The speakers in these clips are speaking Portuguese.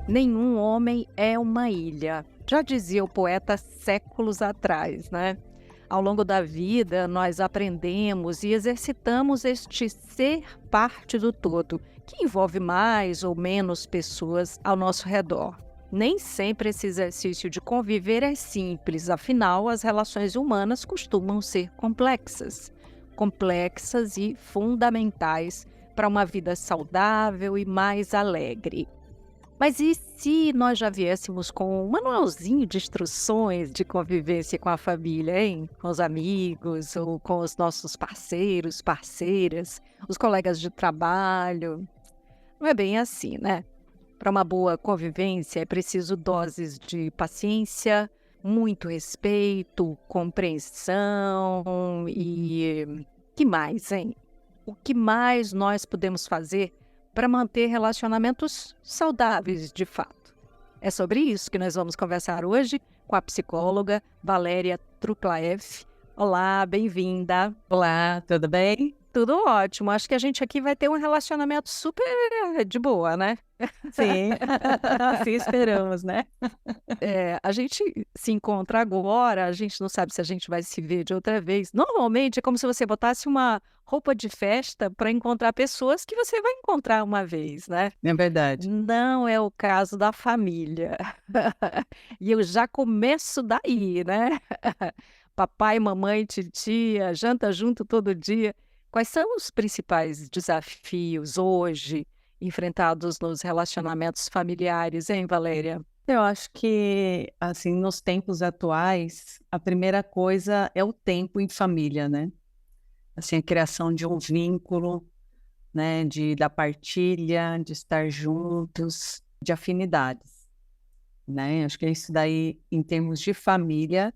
Nenhum homem é uma ilha. Já dizia o poeta séculos atrás, né? Ao longo da vida, nós aprendemos e exercitamos este ser parte do todo, que envolve mais ou menos pessoas ao nosso redor. Nem sempre esse exercício de conviver é simples, afinal, as relações humanas costumam ser complexas e fundamentais para uma vida saudável e mais alegre. Mas e se nós já viéssemos com um manualzinho de instruções de convivência com a família, hein? Com os amigos ou com os nossos parceiros, parceiras, os colegas de trabalho? Não é bem assim, né? Para uma boa convivência é preciso doses de paciência, muito respeito, compreensão e que mais, hein? O que mais nós podemos fazer para manter relacionamentos saudáveis de fato? É sobre isso que nós vamos conversar hoje com a psicóloga Valéria Truklaeff. Olá, bem-vinda. Olá, tudo bem? Tudo ótimo. Acho que a gente aqui vai ter um relacionamento super de boa, né? Sim, assim esperamos, né? A gente se encontra agora, a gente não sabe se a gente vai se ver de outra vez. Normalmente é como se você botasse uma roupa de festa para encontrar pessoas que você vai encontrar uma vez, né? É verdade. Não é o caso da família. E eu já começo daí, né? Papai, mamãe, titia, janta junto todo dia. Quais são os principais desafios hoje enfrentados nos relacionamentos familiares, hein, Valéria? Eu acho que, assim, nos tempos atuais, a primeira coisa é o tempo em família, né? Assim, a criação de um vínculo, né? Da partilha, de estar juntos, de afinidades, né? Acho que isso daí, em termos de família,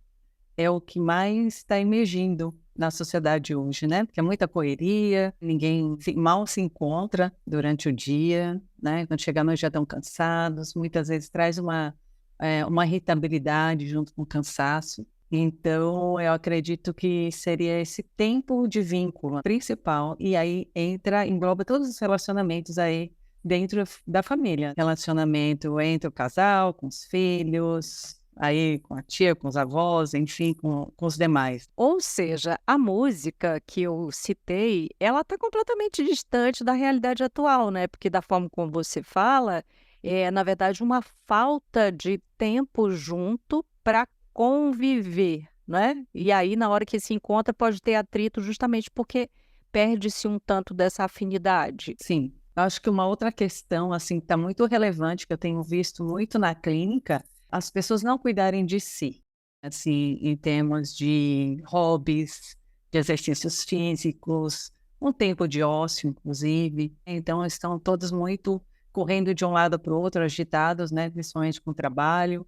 é o que mais está emergindo na sociedade hoje, né? Porque é muita correria, ninguém mal se encontra durante o dia, né? Quando chega à noite já estão cansados, muitas vezes traz uma irritabilidade junto com o cansaço. Então, eu acredito que seria esse tempo de vínculo principal, e aí engloba todos os relacionamentos aí dentro da família. Relacionamento entre o casal, com os filhos, aí com a tia, com os avós, enfim, com os demais. Ou seja, a música que eu citei, ela está completamente distante da realidade atual, né? Porque da forma como você fala, é na verdade uma falta de tempo junto para conviver, né? E aí, na hora que se encontra, pode ter atrito justamente porque perde-se um tanto dessa afinidade. Sim, eu acho que uma outra questão, assim, que está muito relevante, que eu tenho visto muito na clínica, as pessoas não cuidarem de si, assim, em termos de hobbies, de exercícios físicos, um tempo de ócio, inclusive. Então, estão todos muito correndo de um lado para o outro, agitados, né, principalmente com o trabalho.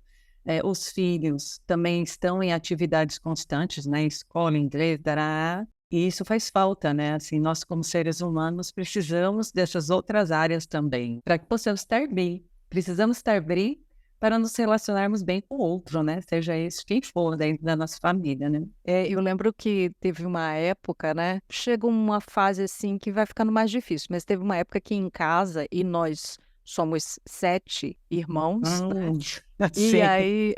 Os filhos também estão em atividades constantes, né, escola, inglês, dará. E isso faz falta, né? Assim, nós como seres humanos precisamos dessas outras áreas também, para que possamos estar bem. Precisamos estar bem para nos relacionarmos bem com o outro, né? Seja esse quem for dentro da nossa família, né? Eu lembro que teve uma época, né? Chega uma fase assim que vai ficando mais difícil, mas teve uma época que em casa, e nós somos 7 irmãos, né? E Sim. aí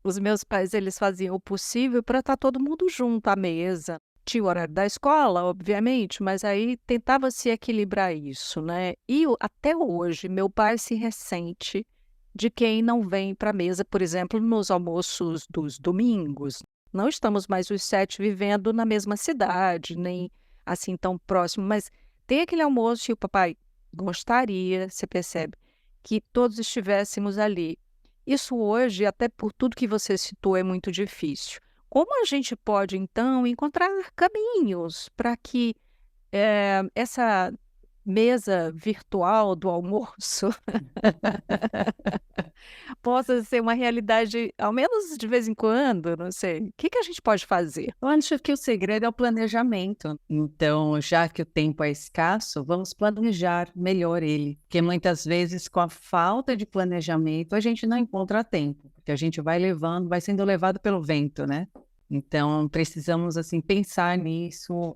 os meus pais eles faziam o possível para estar todo mundo junto à mesa. Tinha o horário da escola, obviamente, mas aí tentava se equilibrar isso, né? E até hoje meu pai se ressente de quem não vem para a mesa, por exemplo, nos almoços dos domingos. Não estamos mais os 7 vivendo na mesma cidade, nem assim tão próximo, mas tem aquele almoço e o papai gostaria, você percebe, que todos estivéssemos ali. Isso hoje, até por tudo que você citou, é muito difícil. Como a gente pode, então, encontrar caminhos para que essa mesa virtual do almoço possa ser uma realidade, ao menos de vez em quando, não sei. O que que a gente pode fazer? Eu acho que o segredo é o planejamento. Então, já que o tempo é escasso, vamos planejar melhor ele. Porque muitas vezes, com a falta de planejamento, a gente não encontra tempo. Porque a gente vai levando, vai sendo levado pelo vento, né? Então, precisamos, assim, pensar nisso,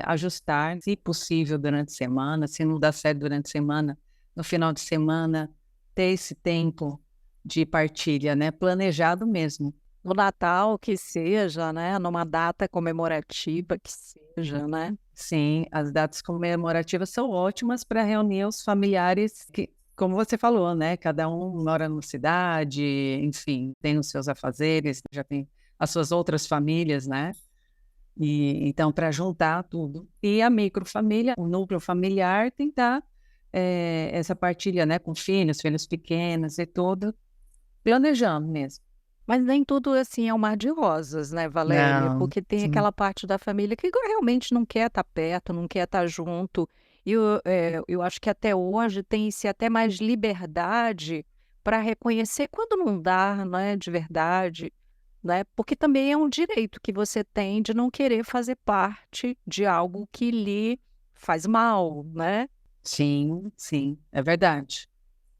ajustar, se possível, durante a semana. Se não dá certo durante a semana, no final de semana, ter esse tempo de partilha, né? Planejado mesmo. No Natal que seja, né? Numa data comemorativa que seja, né? Sim, as datas comemorativas são ótimas para reunir os familiares que, como você falou, né? Cada um mora numa cidade, enfim, tem os seus afazeres, já tem as suas outras famílias, né? E então, para juntar tudo. E a microfamília, o núcleo familiar, tentar essa partilha, né? Com filhos pequenos e tudo, planejando mesmo. Mas nem tudo assim é um mar de rosas, né, Valéria? Não, Porque tem sim. aquela parte da família que realmente não quer estar perto, não quer estar junto. E eu acho que até hoje tem-se até mais liberdade para reconhecer quando não dá, não é, de verdade, né? Porque também é um direito que você tem de não querer fazer parte de algo que lhe faz mal, né? Sim, sim, é verdade,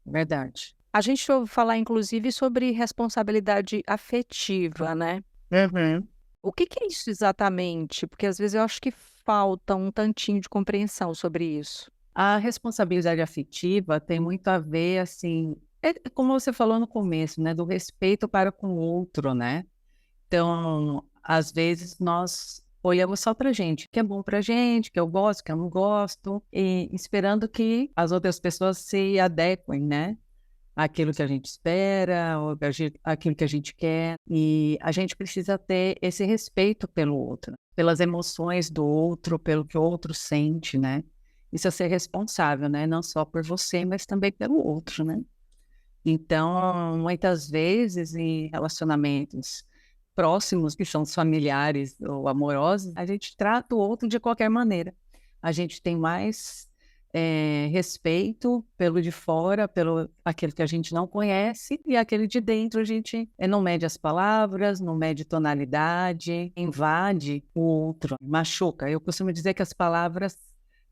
é verdade. A gente ouve falar, inclusive, sobre responsabilidade afetiva, né? Uhum. O que que é isso exatamente? Porque às vezes eu acho que falta um tantinho de compreensão sobre isso. A responsabilidade afetiva tem muito a ver, assim, como você falou no começo, né, do respeito para com o outro, né? Então, às vezes nós olhamos só pra gente, o que é bom pra gente, que eu gosto, que eu não gosto, e esperando que as outras pessoas se adequem, né? Aquilo que a gente espera, ou aquilo que a gente quer. E a gente precisa ter esse respeito pelo outro, pelas emoções do outro, pelo que o outro sente, né? Isso é ser responsável, né? Não só por você, mas também pelo outro, né? Então, muitas vezes em relacionamentos próximos, que são os familiares ou amorosos, a gente trata o outro de qualquer maneira. A gente tem mais respeito pelo de fora, pelo aquele que a gente não conhece, e aquele de dentro a gente não mede as palavras, não mede tonalidade, invade o outro, machuca. Eu costumo dizer que as palavras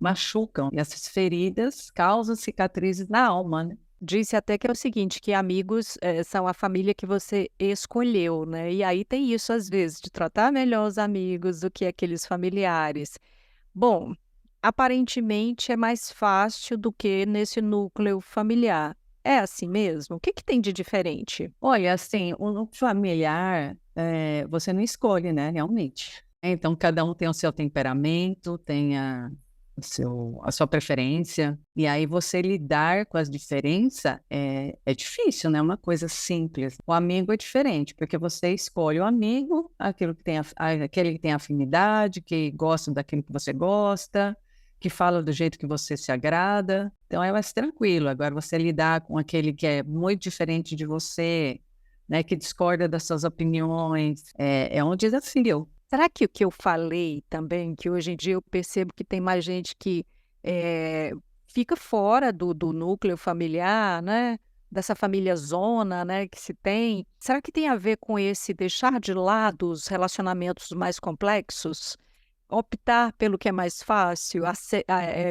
machucam, e essas feridas causam cicatrizes na alma, né? Disse até que é o seguinte, que amigos, são a família que você escolheu, né, e aí tem isso às vezes, de tratar melhor os amigos do que aqueles familiares. Bom, aparentemente é mais fácil do que nesse núcleo familiar. É assim mesmo? O que que tem de diferente? Olha, assim, o núcleo familiar, você não escolhe, né, realmente. Então, cada um tem o seu temperamento, tem a sua preferência, e aí você lidar com as diferenças é difícil, né? É uma coisa simples. O amigo é diferente, porque você escolhe o amigo, aquele que tem afinidade, que gosta daquilo que você gosta, que fala do jeito que você se agrada. Então é mais tranquilo. Agora você lidar com aquele que é muito diferente de você, né, que discorda das suas opiniões, é um desafio. Será que o que eu falei também, que hoje em dia eu percebo que tem mais gente que fica fora do núcleo familiar, né? Dessa família zona, né, que se tem. Será que tem a ver com esse deixar de lado os relacionamentos mais complexos? Optar pelo que é mais fácil,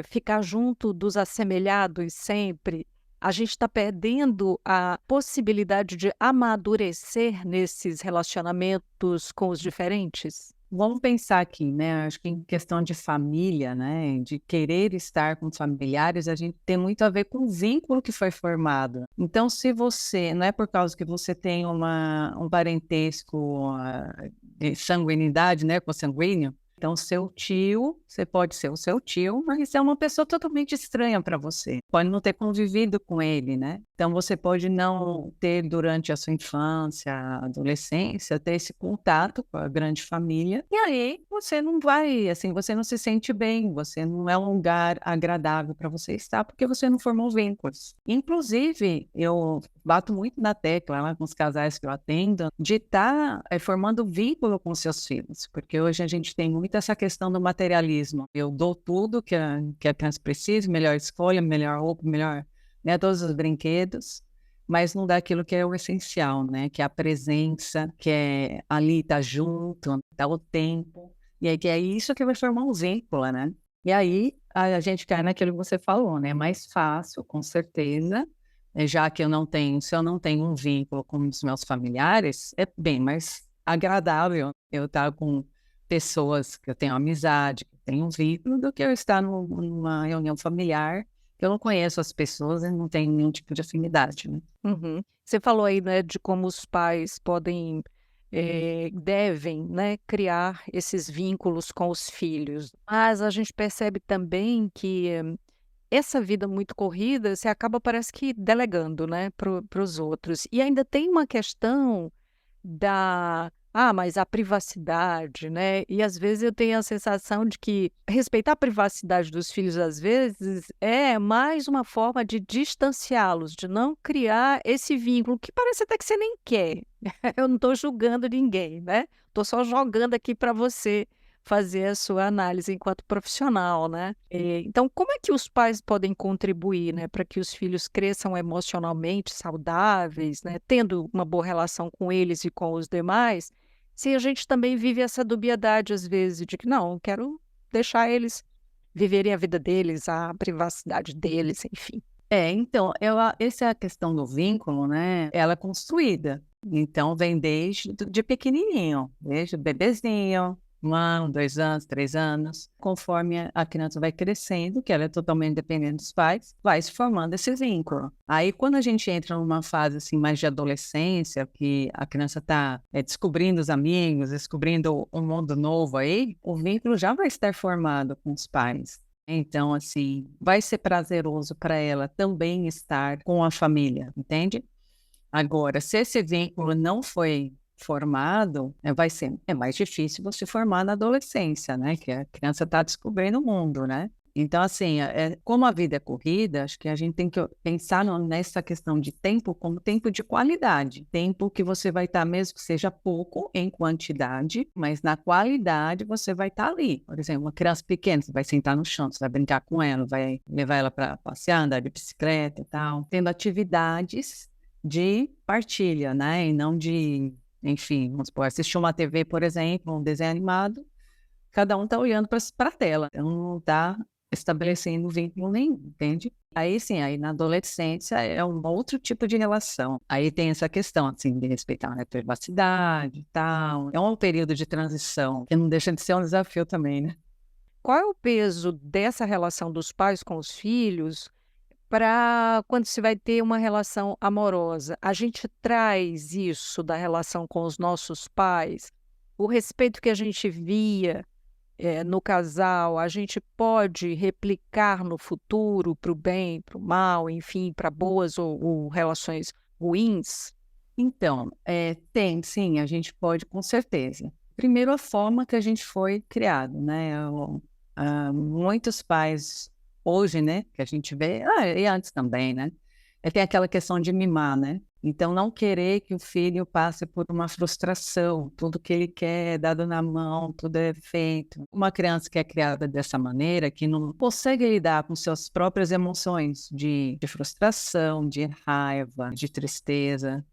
ficar junto dos assemelhados sempre? A gente está perdendo a possibilidade de amadurecer nesses relacionamentos com os diferentes? Vamos pensar aqui, né? Acho que em questão de família, né? De querer estar com os familiares, a gente tem muito a ver com o vínculo que foi formado. Então, se você, não é por causa que você tem um parentesco de sanguinidade, né? Com sanguíneo, então, seu tio, você pode ser o seu tio, mas é uma pessoa totalmente estranha para você. Pode não ter convivido com ele, né? Então, você pode não ter, durante a sua infância, adolescência, ter esse contato com a grande família. E aí, você não vai, assim, você não se sente bem, você não é um lugar agradável para você estar, porque você não formou vínculos. Inclusive, eu bato muito na tecla lá com os casais que eu atendo, de estar formando vínculo com seus filhos, porque hoje a gente tem muito essa questão do materialismo. Eu dou tudo que a criança precisa, melhor escolha, melhor roupa, melhor, né, todos os brinquedos, mas não dá aquilo que é o essencial, né, que é a presença, que é ali estar junto, dar o tempo, e aí que é isso que vai formar um vínculo, né? E aí a gente cai naquilo que você falou, né? É mais fácil, com certeza, já que se eu não tenho um vínculo com os meus familiares, é bem mais agradável eu estar com pessoas que eu tenho amizade, que tenho um vínculo, do que eu estar numa reunião familiar, Eu não conheço as pessoas e não tenho nenhum tipo de afinidade, né? Uhum. Você falou aí, né, de como os pais devem, né, criar esses vínculos com os filhos. Mas a gente percebe também que essa vida muito corrida, você acaba, parece que, delegando, né, para os outros. E ainda tem uma questão mas a privacidade, né, e às vezes eu tenho a sensação de que respeitar a privacidade dos filhos, às vezes, é mais uma forma de distanciá-los, de não criar esse vínculo, que parece até que você nem quer. Eu não estou julgando ninguém, né, estou só jogando aqui para você fazer a sua análise enquanto profissional, né. Então como é que os pais podem contribuir, né, para que os filhos cresçam emocionalmente saudáveis, né, tendo uma boa relação com eles e com os demais, se a gente também vive essa dubiedade, às vezes, de que: "Não, quero deixar eles viverem a vida deles, a privacidade deles", enfim. Então, essa é a questão do vínculo, né? Ela é construída. Então, vem desde de pequenininho, desde bebezinho, 1 ano, 2 anos, 3 anos. Conforme a criança vai crescendo, que ela é totalmente dependente dos pais, vai se formando esse vínculo. Aí, quando a gente entra numa fase assim, mais de adolescência, que a criança está descobrindo os amigos, descobrindo um mundo novo aí, o vínculo já vai estar formado com os pais. Então, assim, vai ser prazeroso para ela também estar com a família, entende? Agora, se esse vínculo não foi formado, é mais difícil você formar na adolescência, né? Que a criança está descobrindo o mundo, né? Então, assim, como a vida é corrida, acho que a gente tem que pensar nessa questão de tempo como tempo de qualidade. Tempo que você vai estar, mesmo que seja pouco em quantidade, mas na qualidade você vai estar ali. Por exemplo, uma criança pequena, você vai sentar no chão, você vai brincar com ela, vai levar ela para passear, andar de bicicleta e tal. Tendo atividades de partilha, né? E não de, enfim, vamos supor, assistir uma TV, por exemplo, um desenho animado, cada um está olhando para a tela, então não está estabelecendo vínculo nenhum, entende? Aí sim, aí na adolescência é um outro tipo de relação. Aí tem essa questão, assim, de respeitar a privacidade e tal. É um período de transição que não deixa de ser um desafio também, né? Qual é o peso dessa relação dos pais com os filhos para quando se vai ter uma relação amorosa? A gente traz isso da relação com os nossos pais, o respeito que a gente via, no casal, a gente pode replicar no futuro para o bem, para o mal, enfim, para boas ou relações ruins? Então, tem sim, a gente pode com certeza. Primeiro, a forma que a gente foi criado, né? Muitos pais hoje, né, que a gente vê, e antes também, né? Tem aquela questão de mimar, né? Então, não querer que o filho passe por uma frustração, tudo que ele quer é dado na mão, tudo é feito. Uma criança que é criada dessa maneira, que não consegue lidar com suas próprias emoções de frustração, de raiva, de tristeza,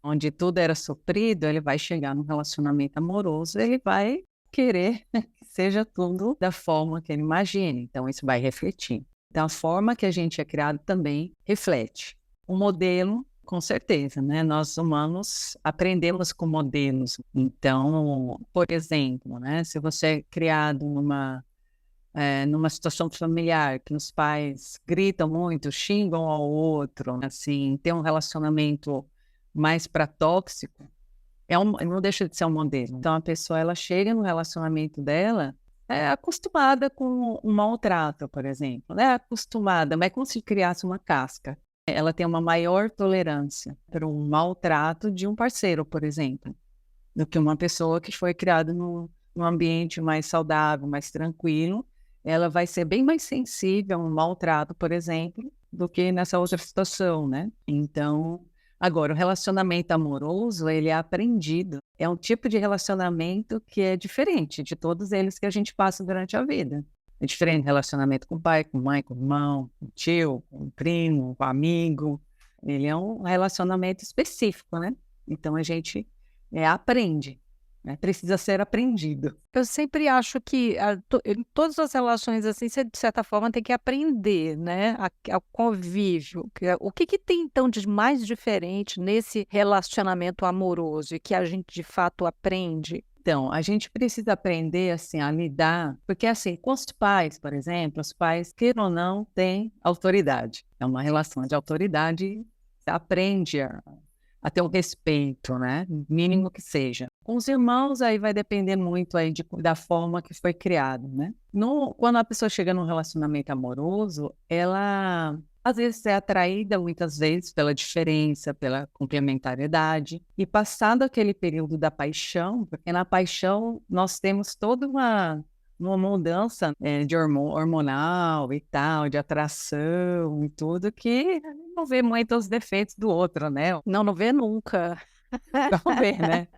onde tudo era suprido, ele vai chegar num relacionamento amoroso, ele vai querer que seja tudo da forma que ele imagina. Então, isso vai refletir. Então, a forma que a gente é criado também reflete. O modelo, com certeza, né? Nós humanos aprendemos com modelos. Então, por exemplo, né? Se você é criado numa situação familiar que os pais gritam muito, xingam ao outro, assim, tem um relacionamento mais para tóxico, não deixa de ser um modelo. Então, a pessoa, ela chega no relacionamento dela acostumada com um maltrato, por exemplo, né? Acostumada, mas é como se criasse uma casca. Ela tem uma maior tolerância para um maltrato de um parceiro, por exemplo, do que uma pessoa que foi criada num ambiente mais saudável, mais tranquilo. Ela vai ser bem mais sensível a um maltrato, por exemplo, do que nessa outra situação, né? Então, agora, o relacionamento amoroso, ele é aprendido. É um tipo de relacionamento que é diferente de todos eles que a gente passa durante a vida. É diferente do relacionamento com o pai, com a mãe, com o irmão, com o tio, com o primo, com o amigo. Ele é um relacionamento específico, né? Então, a gente aprende, né? Precisa ser aprendido. Eu sempre acho que em todas as relações, assim, você de certa forma tem que aprender, né, ao convívio. O que que tem então de mais diferente nesse relacionamento amoroso e que a gente de fato aprende? Então, a gente precisa aprender, assim, a lidar, porque, assim, com os pais, por exemplo, os pais, queiram ou não, têm autoridade. É uma relação de autoridade, você aprende a ter um respeito, né? Mínimo que seja. Com os irmãos, aí vai depender muito aí da forma que foi criado, né? Quando a pessoa chega num relacionamento amoroso, ela às vezes é atraída muitas vezes pela diferença, pela complementariedade. E passado aquele período da paixão, porque na paixão nós temos toda uma mudança de hormonal e tal, de atração e tudo, que não vê muito os defeitos do outro, né? Não, não vê nunca. Não vê, né?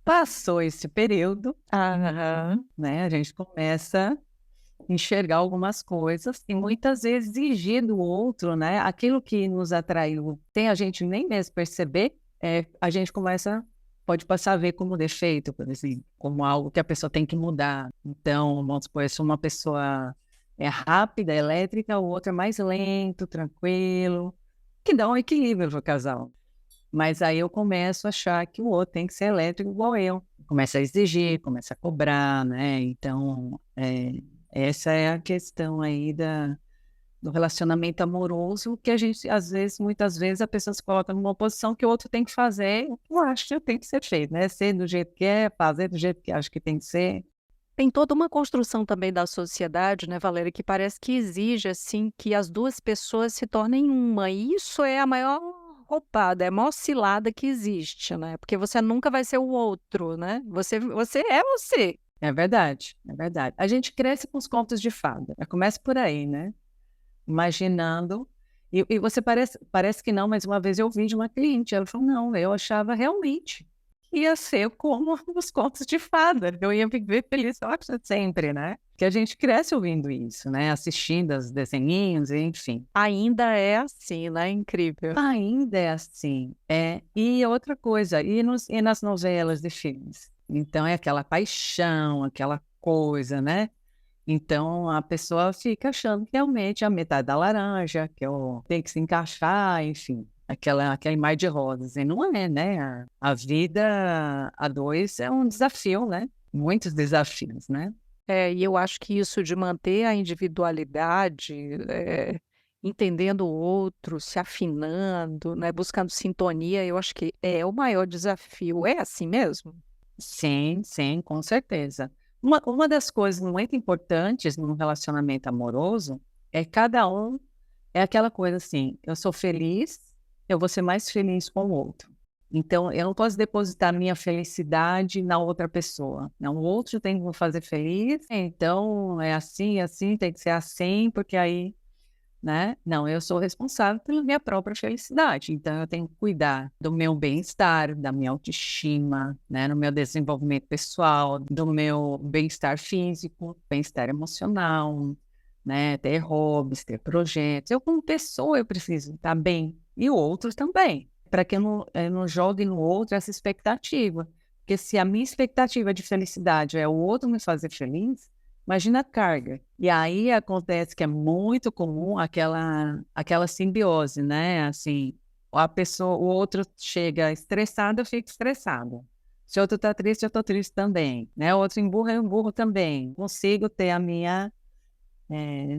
Passou esse período, Aham. né? A gente começa enxergar algumas coisas e muitas vezes exigir do outro, né? Aquilo que nos atraiu, sem a gente nem mesmo perceber, a gente pode passar a ver como defeito, por exemplo, como algo que a pessoa tem que mudar. Então, vamos supor, se uma pessoa é rápida, elétrica, o outro é mais lento, tranquilo, que dá um equilíbrio para o casal. Mas aí eu começo a achar que o outro tem que ser elétrico igual eu. Começa a exigir, começa a cobrar, né? Então, essa é a questão aí do relacionamento amoroso, que a gente, muitas vezes, a pessoa se coloca numa posição que o outro tem que fazer, eu acho que tem que ser feito, né? Ser do jeito que é, fazer do jeito que acho que tem que ser. Tem toda uma construção também da sociedade, né, Valéria, que parece que exige, assim, que as duas pessoas se tornem uma. E isso é a maior roubada, é a maior cilada que existe, né? Porque você nunca vai ser o outro, né? Você é você. É verdade, é verdade. A gente cresce com os contos de fada, começa por aí, né? Imaginando, e você parece que não, mas uma vez eu vi de uma cliente, ela falou, não, eu achava realmente que ia ser como os contos de fada, eu ia viver feliz sempre, né? Que a gente cresce ouvindo isso, né? Assistindo os desenhinhos, enfim. Ainda é assim, né? Incrível. Ainda é assim, E outra coisa, e nas novelas de filmes? Então, é aquela paixão, aquela coisa, né? Então, a pessoa fica achando que realmente é a metade da laranja, tem que se encaixar, enfim, aquele mar de rosas. E não é, né? A vida a dois é um desafio, né? Muitos desafios, né? E eu acho que isso de manter a individualidade, entendendo o outro, se afinando, né, buscando sintonia, eu acho que é o maior desafio. É assim mesmo? Sim, sim, com certeza. Uma das coisas muito importantes num relacionamento amoroso é cada um, é aquela coisa assim, eu sou feliz, eu vou ser mais feliz com o outro. Então, eu não posso depositar minha felicidade na outra pessoa. Não, o outro tem que me fazer feliz, então é assim, tem que ser assim, porque aí, né? Não, eu sou responsável pela minha própria felicidade, então eu tenho que cuidar do meu bem-estar, da minha autoestima, né? No meu desenvolvimento pessoal, do meu bem-estar físico, bem-estar emocional, né? Ter hobbies, ter projetos. Eu, como pessoa, eu preciso estar bem, e outros também, para que eu não jogue no outro essa expectativa. Porque se a minha expectativa de felicidade é o outro me fazer feliz, imagina a carga. E aí acontece que é muito comum aquela simbiose, né? Assim, o outro chega estressado, eu fico estressada. Se o outro está triste, eu estou triste também, né? O outro emburra, eu emburro também. Consigo ter a minha...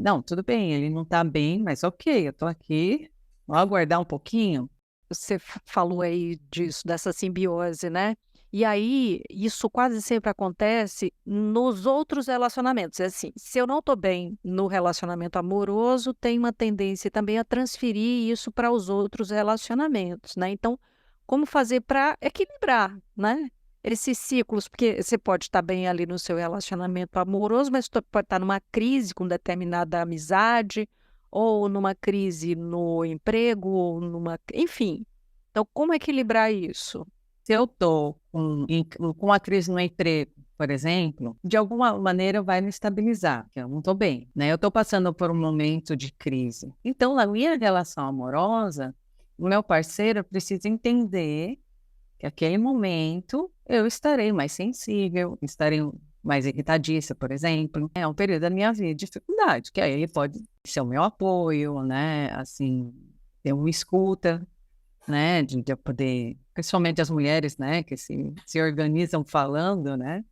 não, tudo bem, ele não está bem, mas ok, eu estou aqui, vou aguardar um pouquinho. Você falou aí disso, dessa simbiose, né? E aí, isso quase sempre acontece nos outros relacionamentos. É assim, se eu não estou bem no relacionamento amoroso, tem uma tendência também a transferir isso para os outros relacionamentos, né? Então, como fazer para equilibrar, né? Esses ciclos, porque você pode estar bem ali no seu relacionamento amoroso, mas pode estar numa crise com determinada amizade, ou numa crise no emprego, ou enfim. Então, como equilibrar isso? Se eu estou com a crise no emprego, por exemplo, de alguma maneira vai me estabilizar, que eu não estou bem, né? Eu estou passando por um momento de crise. Então, na minha relação amorosa, o meu parceiro precisa entender que aquele momento eu estarei mais sensível, estarei mais irritadiça, por exemplo. É um período da minha vida de dificuldade, que aí ele pode ser o meu apoio, né? Assim, ter uma escuta, né? De eu poder, principalmente as mulheres, né? Que se organizam falando, né?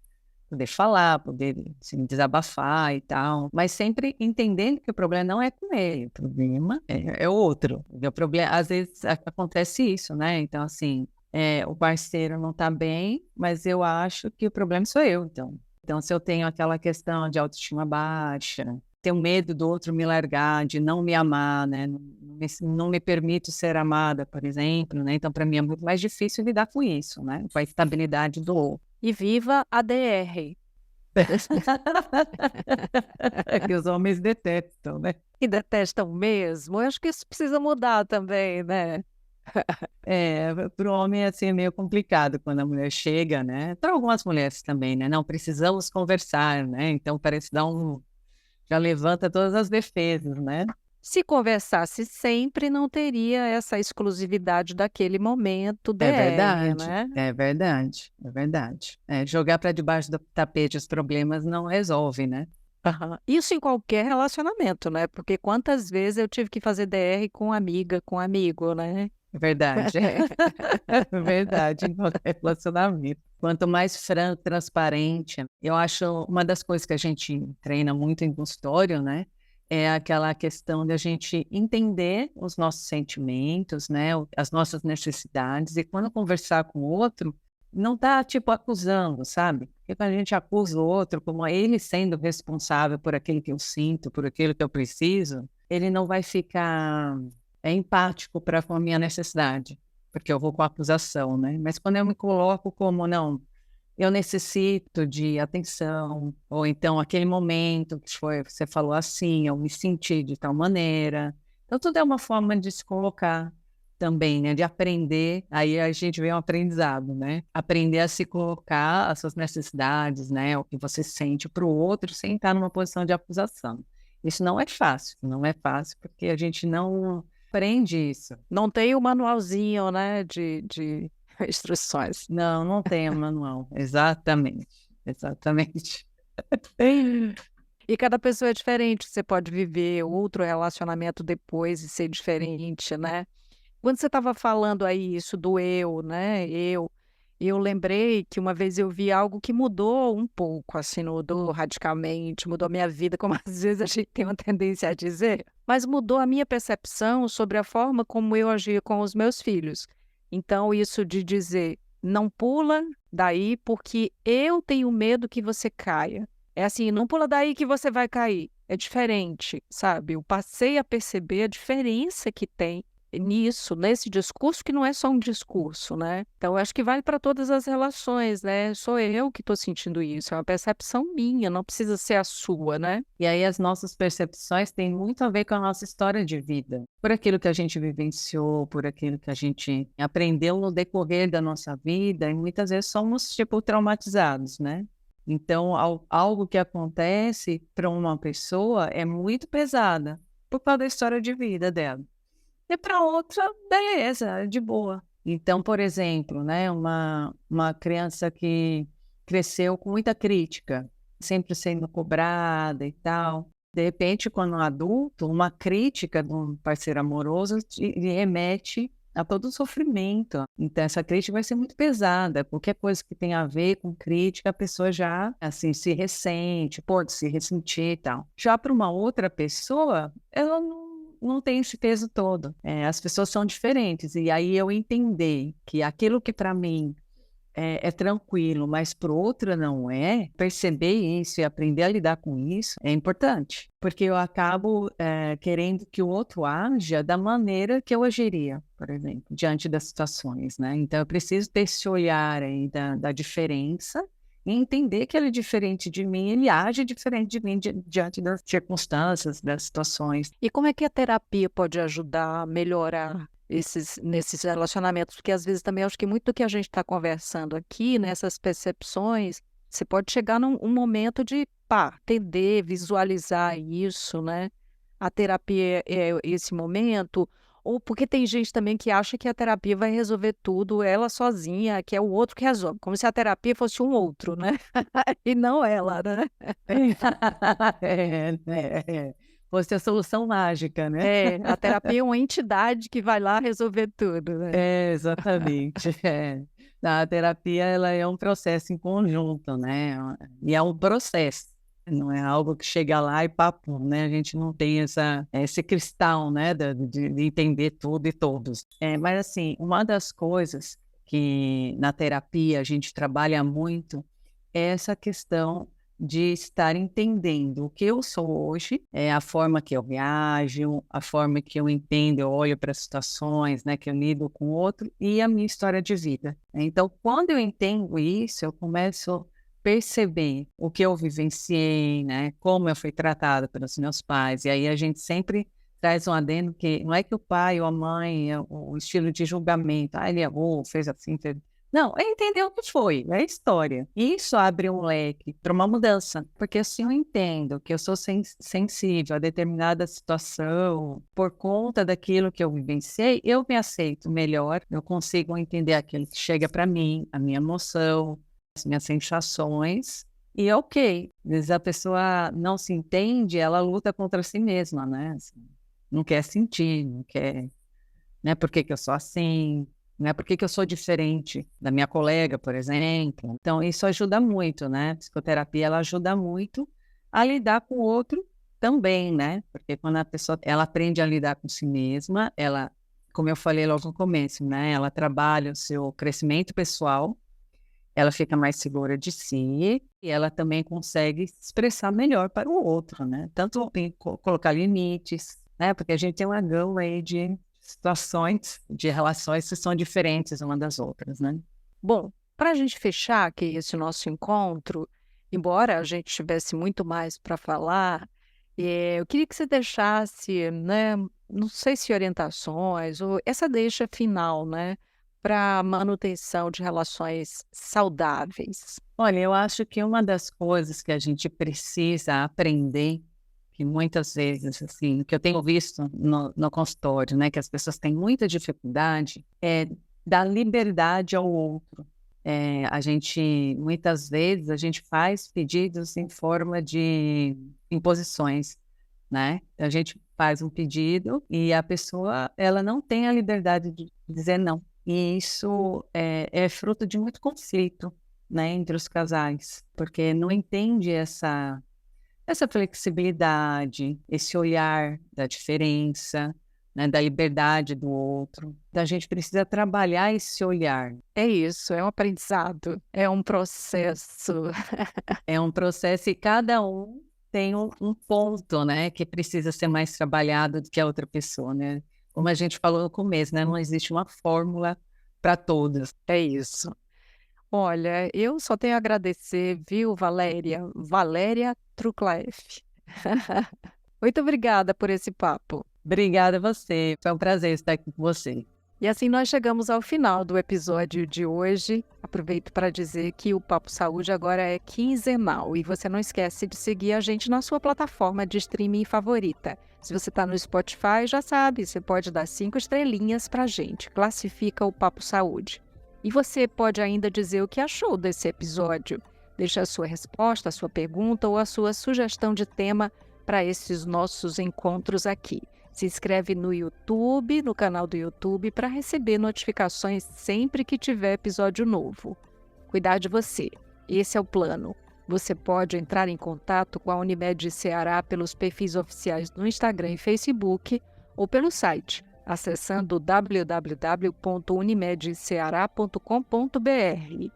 poder falar, poder assim, desabafar e tal, mas sempre entendendo que o problema não é com ele, o problema é outro. O problema, às vezes acontece isso, né? Então, assim, o parceiro não está bem, mas eu acho que o problema sou eu, então. Então, se eu tenho aquela questão de autoestima baixa, tenho medo do outro me largar, de não me amar, né? Não me permito ser amada, por exemplo, né? Então, para mim é muito mais difícil lidar com isso, né? Com a estabilidade do outro. E viva a DR. Que os homens detestam, né? E detestam mesmo. Eu acho que isso precisa mudar também, né? Para o homem assim, é meio complicado quando a mulher chega, né? Para algumas mulheres também, né? Não, precisamos conversar, né? Então parece dar já levanta todas as defesas, né? Se conversasse sempre, não teria essa exclusividade daquele momento É DR, verdade, né? é verdade, é verdade. Jogar para debaixo do tapete os problemas não resolve, né? Aham. Isso em qualquer relacionamento, né? Porque quantas vezes eu tive que fazer DR com amiga, com amigo, né? É verdade, é verdade, em qualquer relacionamento. Quanto mais franco, transparente, eu acho uma das coisas que a gente treina muito em consultório, né? É aquela questão de a gente entender os nossos sentimentos, né? As nossas necessidades, e quando conversar com o outro, não tá, tipo, acusando, sabe? Porque quando a gente acusa o outro como ele sendo responsável por aquilo que eu sinto, por aquilo que eu preciso, ele não vai ficar empático para com a minha necessidade, porque eu vou com a acusação, né? Mas quando eu me coloco como, não, eu necessito de atenção, ou então aquele momento que você falou assim, eu me senti de tal maneira. Então, tudo é uma forma de se colocar também, né? De aprender, aí a gente vê um aprendizado, né? Aprender a se colocar as suas necessidades, né? O que você sente para o outro sem estar numa posição de acusação. Isso não é fácil, porque a gente não aprende isso. Não tem o manualzinho, né, de instruções. Não tem o manual. Exatamente, exatamente. E cada pessoa é diferente. Você pode viver outro relacionamento depois e ser diferente, né? Quando você estava falando aí isso do eu, né? Eu lembrei que uma vez eu vi algo que mudou um pouco, assim, não mudou radicalmente, mudou a minha vida, como às vezes a gente tem uma tendência a dizer, mas mudou a minha percepção sobre a forma como eu agia com os meus filhos. Então, isso de dizer, não pula daí porque eu tenho medo que você caia. É assim, não pula daí que você vai cair. É diferente, sabe? Eu passei a perceber a diferença que tem nisso, nesse discurso, que não é só um discurso, né? Então, eu acho que vale para todas as relações, né? Sou eu que estou sentindo isso, é uma percepção minha, não precisa ser a sua, né? E aí as nossas percepções têm muito a ver com a nossa história de vida, por aquilo que a gente vivenciou, por aquilo que a gente aprendeu no decorrer da nossa vida, e muitas vezes somos, tipo, traumatizados, né? Então, algo que acontece para uma pessoa é muito pesada, por causa da história de vida dela. E para outra, beleza, de boa. Então, por exemplo, né, uma criança que cresceu com muita crítica, sempre sendo cobrada e tal. De repente, quando adulto, uma crítica de um parceiro amoroso lhe remete a todo o sofrimento. Então, essa crítica vai ser muito pesada. Qualquer coisa que tenha a ver com crítica, a pessoa já, assim, se ressente, pode se ressentir e tal. Já para uma outra pessoa, ela não tem esse peso todo. As pessoas são diferentes. E aí eu entender que aquilo que para mim é tranquilo, mas para o outro não é, perceber isso e aprender a lidar com isso é importante. Porque eu acabo querendo que o outro haja da maneira que eu agiria, por exemplo, diante das situações, né? Então eu preciso ter esse olhar aí da diferença e entender que ele é diferente de mim, ele age diferente de mim diante das circunstâncias, das situações. E como é que a terapia pode ajudar a melhorar nesses relacionamentos? Porque às vezes também acho que muito do que a gente está conversando aqui, nessas percepções, você pode chegar num momento de, entender, visualizar isso, né? A terapia é esse momento, ou porque tem gente também que acha que a terapia vai resolver tudo, ela sozinha, que é o outro que resolve, como se a terapia fosse um outro, né? E não ela, né? Fosse a solução mágica, né? A terapia é uma entidade que vai lá resolver tudo, né? Exatamente. A terapia, ela é um processo em conjunto, né? E é um processo, não é algo que chega lá e papo, né? A gente não tem esse cristal, né? De entender tudo e todos. Mas, assim, uma das coisas que na terapia a gente trabalha muito é essa questão de estar entendendo o que eu sou hoje, a forma que eu reajo, a forma que eu entendo, eu olho para as situações, né, que eu lido com o outro e a minha história de vida. Então, quando eu entendo isso, eu começo a perceber o que eu vivenciei, né, como eu fui tratada pelos meus pais. E aí a gente sempre traz um adendo que não é que o pai ou a mãe, o estilo de julgamento, ele errou, fez assim, fez... Não, é entender o que foi, é a história. E isso abre um leque para uma mudança, porque se eu entendo que eu sou sensível a determinada situação, por conta daquilo que eu vivenciei, eu me aceito melhor, eu consigo entender aquilo que chega para mim, a minha emoção, as minhas sensações, e ok. Às vezes a pessoa não se entende, ela luta contra si mesma, né? Assim, não quer sentir, não quer, né? Por que que eu sou assim? Né? Por que que eu sou diferente da minha colega, por exemplo? Então, isso ajuda muito, né? A psicoterapia, ela ajuda muito a lidar com o outro também, né? Porque quando a pessoa, ela aprende a lidar com si mesma, ela, como eu falei logo no começo, né? Ela trabalha o seu crescimento pessoal, ela fica mais segura de si e ela também consegue se expressar melhor para o outro, né? Tanto em colocar limites, né? Porque a gente tem uma gama aí de situações, de relações que são diferentes uma das outras, né? Bom, para a gente fechar aqui esse nosso encontro, embora a gente tivesse muito mais para falar, eu queria que você deixasse, né, não sei se orientações ou essa deixa final, né, para a manutenção de relações saudáveis. Olha, eu acho que uma das coisas que a gente precisa aprender, que muitas vezes, assim, que eu tenho visto no consultório, né, que as pessoas têm muita dificuldade, é dar liberdade ao outro. Muitas vezes, a gente faz pedidos em forma de imposições, né? A gente faz um pedido e a pessoa, ela não tem a liberdade de dizer não. E isso é fruto de muito conflito, né, entre os casais, porque não entende essa flexibilidade, esse olhar da diferença, né, da liberdade do outro. Então, a gente precisa trabalhar esse olhar. É isso, é um aprendizado, é um processo. É um processo e cada um tem um ponto, né, que precisa ser mais trabalhado do que a outra pessoa, né? Como a gente falou no começo, né, não existe uma fórmula para todas. É isso. Olha, eu só tenho a agradecer, viu, Valéria? Valéria Truclaef. Muito obrigada por esse papo. Obrigada a você, foi um prazer estar aqui com você. E assim nós chegamos ao final do episódio de hoje. Aproveito para dizer que o Papo Saúde agora é quinzenal e você não esquece de seguir a gente na sua plataforma de streaming favorita. Se você está no Spotify, já sabe, você pode dar 5 estrelinhas para a gente. Classifica o Papo Saúde. E você pode ainda dizer o que achou desse episódio. Deixe a sua resposta, a sua pergunta ou a sua sugestão de tema para esses nossos encontros aqui. Se inscreve no YouTube, no canal do YouTube, para receber notificações sempre que tiver episódio novo. Cuidar de você. Esse é o plano. Você pode entrar em contato com a Unimed Ceará pelos perfis oficiais no Instagram e Facebook ou pelo site, acessando www.unimedceara.com.br.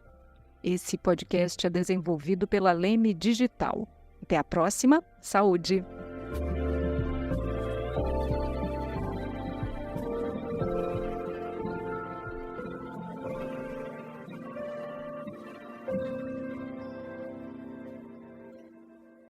Esse podcast é desenvolvido pela Leme Digital. Até a próxima. Saúde!